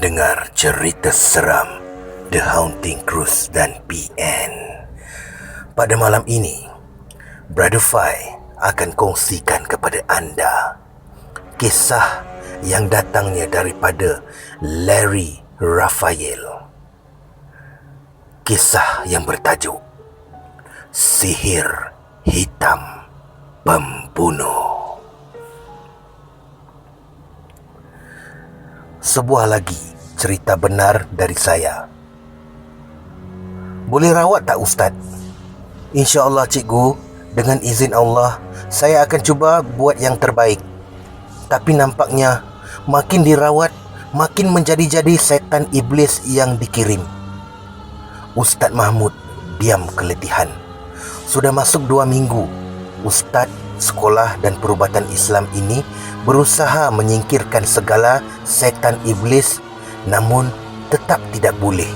Pendengar cerita seram The Haunting Cruise dan PN. Pada malam ini, Brother Fai akan kongsikan kepada anda kisah yang datangnya daripada Larry Raphael. Kisah yang bertajuk Sihir Hitam Pembunuh. Sebuah lagi cerita benar dari saya. Boleh rawat tak Ustaz? InsyaAllah cikgu, dengan izin Allah, saya akan cuba buat yang terbaik. Tapi nampaknya makin dirawat, makin menjadi-jadi setan iblis yang dikirim. Ustaz Mahmud diam keletihan. Sudah masuk 2 minggu, Ustaz sekolah dan perubatan Islam ini berusaha menyingkirkan segala setan iblis, namun tetap tidak boleh.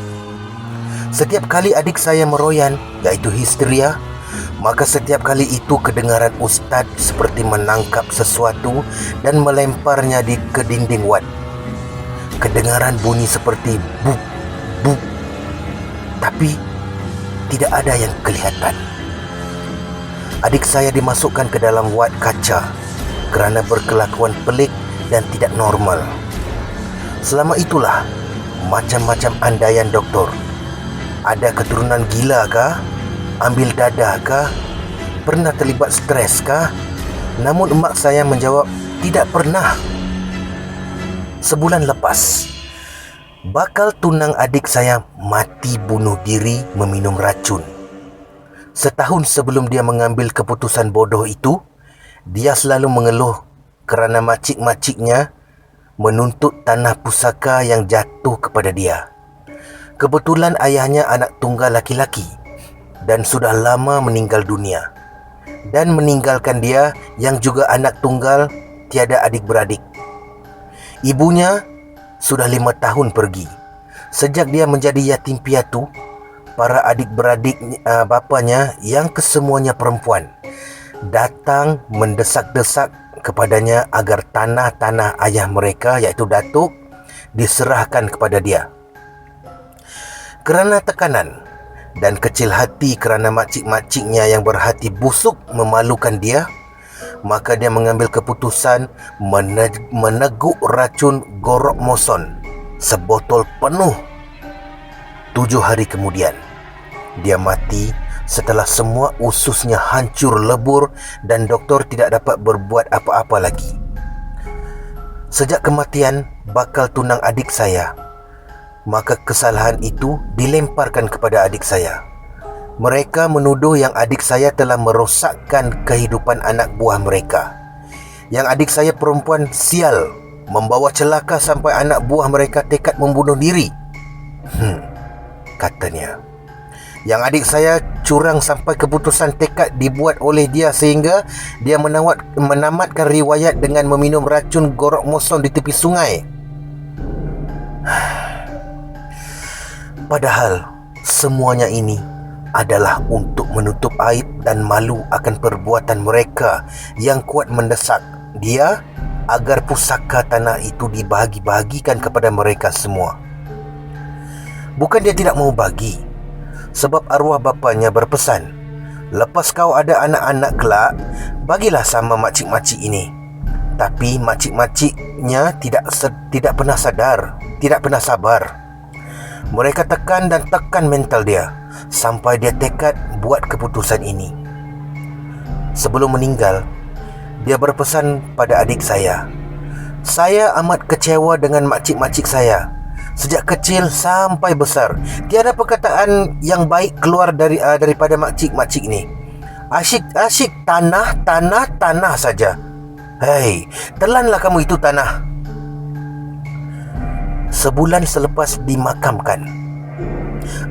Setiap kali adik saya meroyan, iaitu histeria, maka setiap kali itu kedengaran Ustaz seperti menangkap sesuatu dan melemparnya ke dinding wad. Kedengaran bunyi seperti buk, buk, tapi tidak ada yang kelihatan. Adik saya dimasukkan ke dalam wad kaca kerana berkelakuan pelik dan tidak normal. Selama itulah macam-macam andaian doktor. Ada keturunan gila kah? Ambil dadah kah? Pernah terlibat stres kah? Namun emak saya menjawab, tidak pernah. Sebulan lepas, bakal tunang adik saya mati bunuh diri meminum racun. Setahun sebelum dia mengambil keputusan bodoh itu, dia selalu mengeluh kerana makcik-makciknya menuntut tanah pusaka yang jatuh kepada dia. Kebetulan ayahnya anak tunggal laki-laki dan sudah lama meninggal dunia, dan meninggalkan dia yang juga anak tunggal tiada adik-beradik. Ibunya sudah 5 tahun pergi. Sejak dia menjadi yatim piatu, para adik-beradik bapanya yang kesemuanya perempuan datang mendesak-desak kepadanya agar tanah-tanah ayah mereka, iaitu datuk, diserahkan kepada dia. Kerana tekanan dan kecil hati kerana makcik-makciknya yang berhati busuk memalukan dia, maka dia mengambil keputusan meneguk racun gorok moson sebotol penuh. 7 hari kemudian, dia mati setelah semua ususnya hancur lebur dan doktor tidak dapat berbuat apa-apa lagi. Sejak kematian bakal tunang adik saya, maka kesalahan itu dilemparkan kepada adik saya. Mereka menuduh yang adik saya telah merosakkan kehidupan anak buah mereka. Yang adik saya perempuan sial, membawa celaka sampai anak buah mereka tekad membunuh diri. Katanya, yang adik saya curang sampai keputusan tekad dibuat oleh dia sehingga dia menamatkan riwayat dengan meminum racun gorok moson di tepi sungai. Padahal semuanya ini adalah untuk menutup aib dan malu akan perbuatan mereka yang kuat mendesak dia agar pusaka tanah itu dibahagi-bahagikan kepada mereka semua. Bukan dia tidak mau bagi, sebab arwah bapanya berpesan, lepas kau ada anak-anak kelak, bagilah sama makcik-makcik ini. Tapi makcik-makciknya tidak pernah sadar, tidak pernah sabar. Mereka tekan dan tekan mental dia sampai dia tekad buat keputusan ini. Sebelum meninggal, dia berpesan pada adik saya amat kecewa dengan makcik-makcik saya. Sejak kecil sampai besar, tiada perkataan yang baik keluar daripada makcik-makcik ni. Asyik tanah saja. Hei, telanlah kamu itu tanah. Sebulan selepas dimakamkan,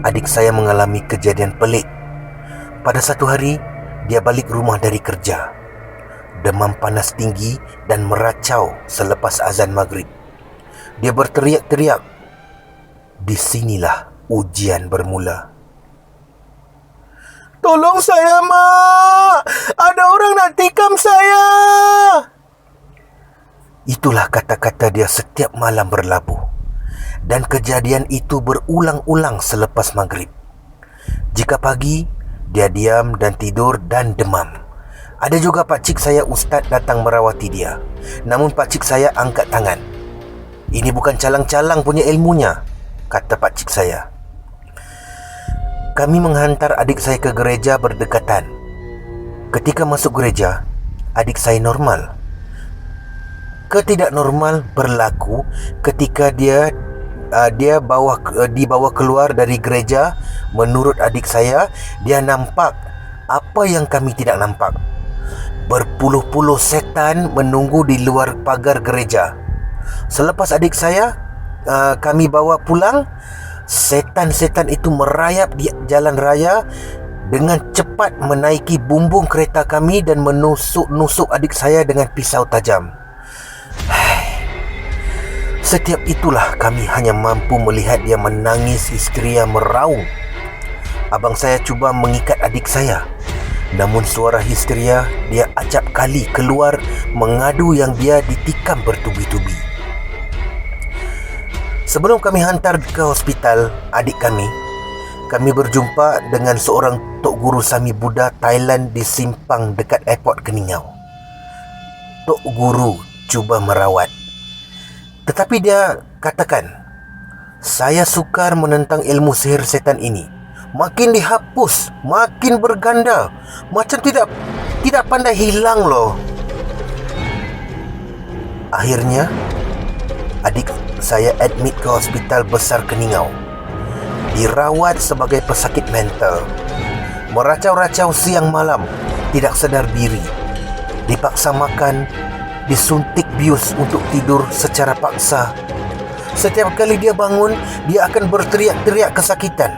adik saya mengalami kejadian pelik. Pada satu hari, dia balik rumah dari kerja. Demam panas tinggi dan meracau selepas azan maghrib. Dia berteriak-teriak. Disinilah ujian bermula. Tolong saya, Mak! Ada orang nak tikam saya! Itulah kata-kata dia setiap malam berlabuh. Dan kejadian itu berulang-ulang selepas maghrib. Jika pagi, dia diam dan tidur dan demam. Ada juga pakcik saya ustaz datang merawati dia. Namun pakcik saya angkat tangan. Ini bukan calang-calang punya ilmunya, kata pakcik saya. Kami menghantar adik saya ke gereja berdekatan. Ketika masuk gereja, adik saya normal. Ketidaknormal berlaku ketika dia dibawa keluar dari gereja. Menurut adik saya, dia nampak apa yang kami tidak nampak. Berpuluh-puluh setan menunggu di luar pagar gereja. Selepas adik saya kami bawa pulang, setan-setan itu merayap di jalan raya dengan cepat menaiki bumbung kereta kami dan menusuk-nusuk adik saya dengan pisau tajam. Setiap itulah kami hanya mampu melihat dia menangis histeria meraung. Abang saya cuba mengikat adik saya, namun suara histeria dia acap kali keluar mengadu yang dia ditikam bertubi-tubi. Sebelum kami hantar ke hospital adik kami berjumpa dengan seorang Tok Guru Sami Buddha Thailand di simpang dekat airport Keningau. Tok Guru cuba merawat, tetapi dia katakan, saya sukar menentang ilmu sihir setan ini. Makin dihapus, makin berganda. Macam tidak pandai hilang loh. Akhirnya, adik saya admit ke hospital besar Keningau. Dirawat sebagai pesakit mental. Meracau-racau siang malam, tidak sedar diri. Dipaksa makan, disuntik bius untuk tidur secara paksa. Setiap kali dia bangun, dia akan berteriak-teriak kesakitan.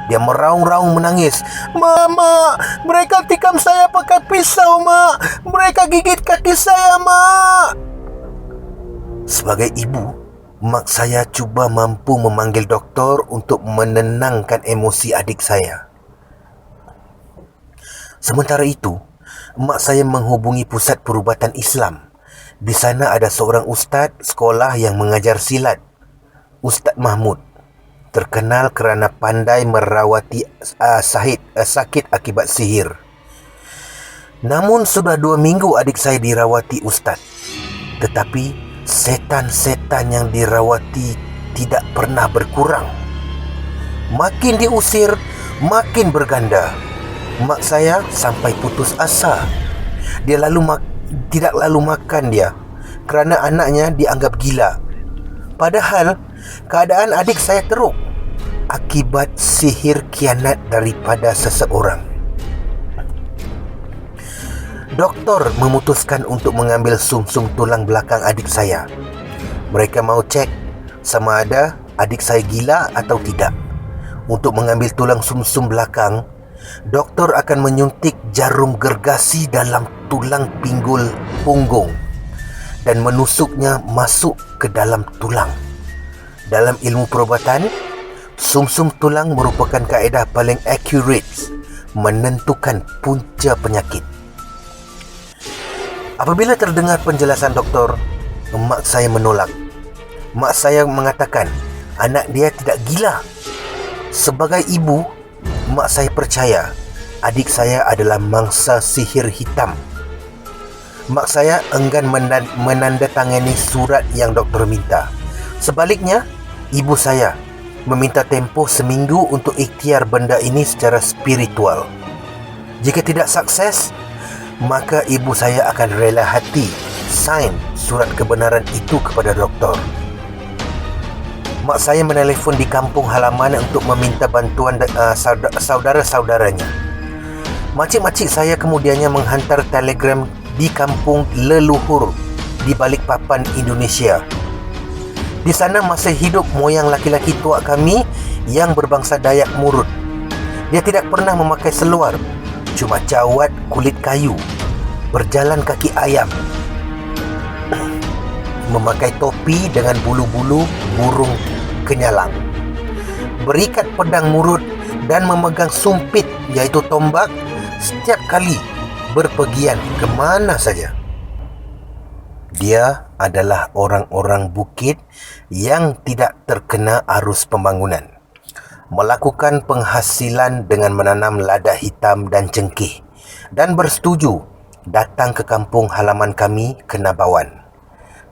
Dia meraung-raung menangis. Mak, mereka tikam saya pakai pisau, Mak. Mereka gigit kaki saya, Mak. Sebagai ibu, mak saya cuba mampu memanggil doktor untuk menenangkan emosi adik saya. Sementara itu, mak saya menghubungi pusat perubatan Islam. Di sana ada seorang ustaz sekolah yang mengajar silat, Ustaz Mahmud, terkenal kerana pandai merawati sakit akibat sihir. Namun sudah 2 minggu adik saya dirawati ustaz, tetapi setan-setan yang dirawati tidak pernah berkurang. Makin diusir, makin berganda. Mak saya sampai putus asa. Dia tidak lalu makan dia kerana anaknya dianggap gila. Padahal keadaan adik saya teruk akibat sihir kianat daripada seseorang. Doktor memutuskan untuk mengambil sumsum tulang belakang adik saya. Mereka mau cek sama ada adik saya gila atau tidak. Untuk mengambil tulang sumsum belakang, doktor akan menyuntik jarum gergasi dalam tulang pinggul punggung dan menusuknya masuk ke dalam tulang. Dalam ilmu perubatan, sumsum tulang merupakan kaedah paling accurate menentukan punca penyakit. Apabila terdengar penjelasan doktor, mak saya menolak. Mak saya mengatakan anak dia tidak gila. Sebagai ibu, mak saya percaya adik saya adalah mangsa sihir hitam. Mak saya enggan menandatangani surat yang doktor minta. Sebaliknya, ibu saya meminta tempoh seminggu untuk ikhtiar benda ini secara spiritual. Jika tidak sukses, maka ibu saya akan rela hati sign surat kebenaran itu kepada doktor. Mak saya menelefon di kampung halaman untuk meminta bantuan saudara-saudaranya. Makcik-makcik saya kemudiannya menghantar telegram di kampung leluhur di Balikpapan, Indonesia. Di sana masih hidup moyang laki-laki tua kami yang berbangsa Dayak Murut. Dia tidak pernah memakai seluar, cuma jawat kulit kayu, berjalan kaki ayam, memakai topi dengan bulu-bulu burung kenyalang, berikat pedang murut dan memegang sumpit iaitu tombak setiap kali berpergian ke mana saja. Dia adalah orang-orang bukit yang tidak terkena arus pembangunan, melakukan penghasilan dengan menanam lada hitam dan cengkeh, dan bersetuju datang ke kampung halaman kami ke Nabawan.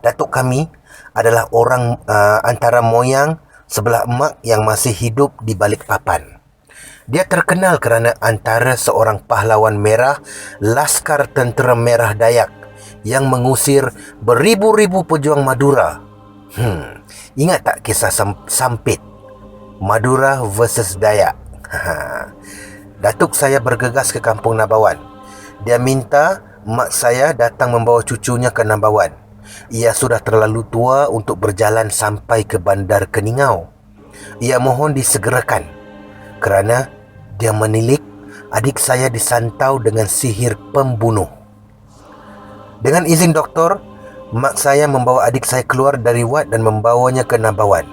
Datuk kami adalah orang antara moyang sebelah emak yang masih hidup di balik papan. Dia terkenal kerana antara seorang pahlawan merah Laskar Tentera Merah Dayak yang mengusir beribu-ribu pejuang Madura. Ingat tak kisah Sampit? Madura versus Dayak. Datuk saya bergegas ke kampung Nabawan. Dia minta mak saya datang membawa cucunya ke Nabawan. Ia sudah terlalu tua untuk berjalan sampai ke Bandar Keningau. Ia mohon disegerakan kerana dia menilik adik saya disantau dengan sihir pembunuh. Dengan izin doktor, mak saya membawa adik saya keluar dari wad dan membawanya ke Nabawan.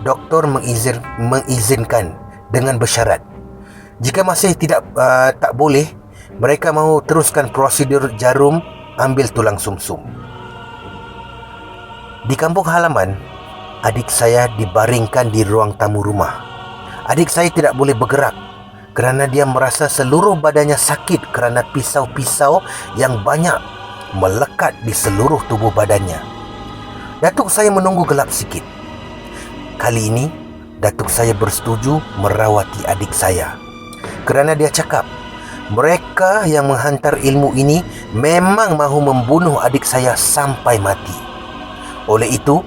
Doktor mengizinkan dengan bersyarat. Jika masih tak boleh, mereka mahu teruskan prosedur jarum ambil tulang sumsum. Di kampung halaman, adik saya dibaringkan di ruang tamu rumah. Adik saya tidak boleh bergerak kerana dia merasa seluruh badannya sakit kerana pisau-pisau yang banyak melekat di seluruh tubuh badannya. Datuk saya menunggu gelap sikit. Kali ini, datuk saya bersetuju merawati adik saya kerana dia cakap mereka yang menghantar ilmu ini memang mahu membunuh adik saya sampai mati. Oleh itu,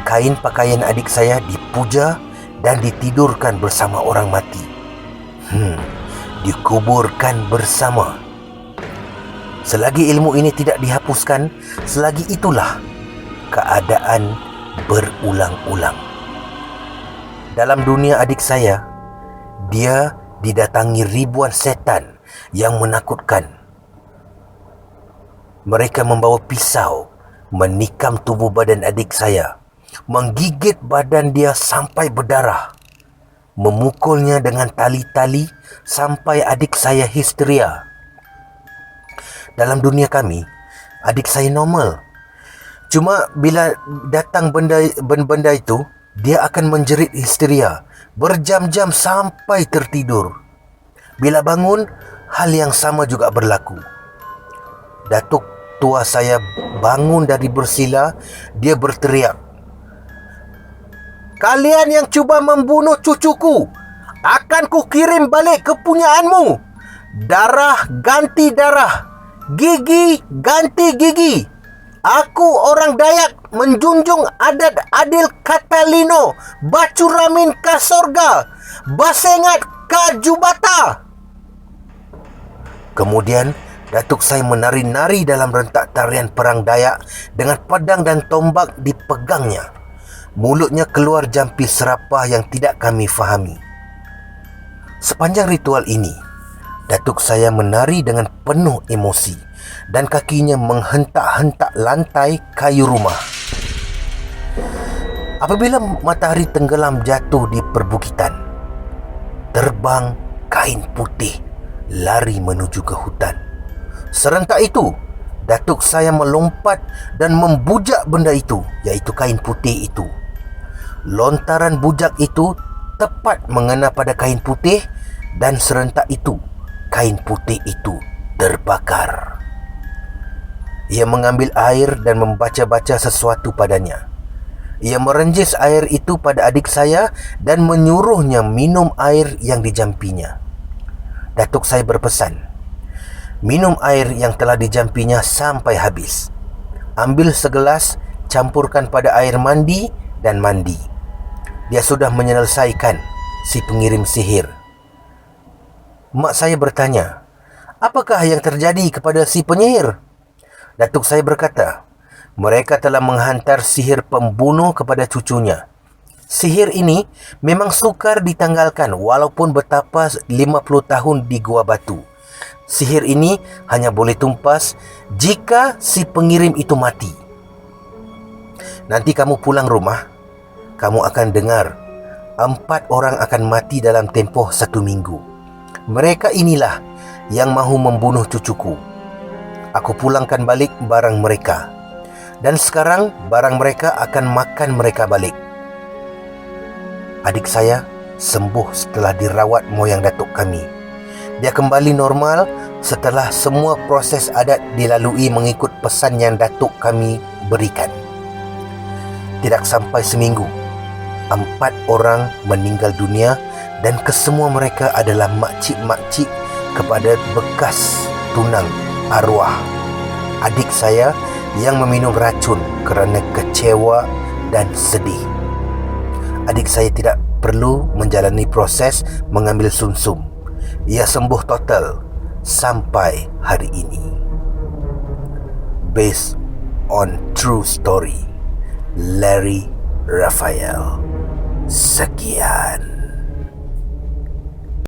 kain pakaian adik saya dipuja dan ditidurkan bersama orang mati. Dikuburkan bersama. Selagi ilmu ini tidak dihapuskan, selagi itulah keadaan berulang-ulang. Dalam dunia adik saya, dia didatangi ribuan setan yang menakutkan. Mereka membawa pisau, menikam tubuh badan adik saya, menggigit badan dia sampai berdarah, memukulnya dengan tali-tali sampai adik saya histeria. Dalam dunia kami, adik saya normal. Cuma bila datang benda itu, dia akan menjerit histeria berjam-jam sampai tertidur. Bila bangun, hal yang sama juga berlaku. Datuk tua saya bangun dari bersila. Dia berteriak, "Kalian yang cuba membunuh cucuku, akan kukirim balik kepunyaanmu. Darah ganti darah, gigi ganti gigi. Aku orang Dayak menjunjung adat adil kata lino, bacuramin ka sorga, basengat ka jubata." Kemudian datuk saya menari-nari dalam rentak tarian perang Dayak dengan pedang dan tombak dipegangnya. Mulutnya keluar jampi serapah yang tidak kami fahami. Sepanjang ritual ini, datuk saya menari dengan penuh emosi dan kakinya menghentak-hentak lantai kayu rumah. Apabila matahari tenggelam jatuh di perbukitan, terbang kain putih lari menuju ke hutan. Serentak itu, datuk saya melompat dan membujak benda itu, iaitu kain putih itu. Lontaran bujak itu tepat mengena pada kain putih dan serentak itu, kain putih itu terbakar. Ia mengambil air dan membaca-baca sesuatu padanya. Ia merenjis air itu pada adik saya dan menyuruhnya minum air yang dijampinya. Datuk saya berpesan, minum air yang telah dijampinya sampai habis. Ambil segelas, campurkan pada air mandi dan mandi. Dia sudah menyelesaikan, si pengirim sihir. Mak saya bertanya, apakah yang terjadi kepada si penyihir? Datuk saya berkata, mereka telah menghantar sihir pembunuh kepada cucunya. Sihir ini memang sukar ditanggalkan walaupun bertapa 50 tahun di Gua Batu. Sihir ini hanya boleh tumpas jika si pengirim itu mati. Nanti kamu pulang rumah, kamu akan dengar 4 orang akan mati dalam tempoh 1 minggu. Mereka inilah yang mahu membunuh cucuku. Aku pulangkan balik barang mereka. Dan sekarang barang mereka akan makan mereka balik. Adik saya sembuh setelah dirawat moyang datuk kami. Dia kembali normal setelah semua proses adat dilalui mengikut pesan yang datuk kami berikan. Tidak sampai seminggu, 4 orang meninggal dunia dan kesemua mereka adalah makcik-makcik kepada bekas tunang arwah adik saya yang meminum racun kerana kecewa dan sedih. Adik saya tidak perlu menjalani proses mengambil sumsum. Ia sembuh total sampai hari ini. Based on true story, Larry Raphael. Sekian.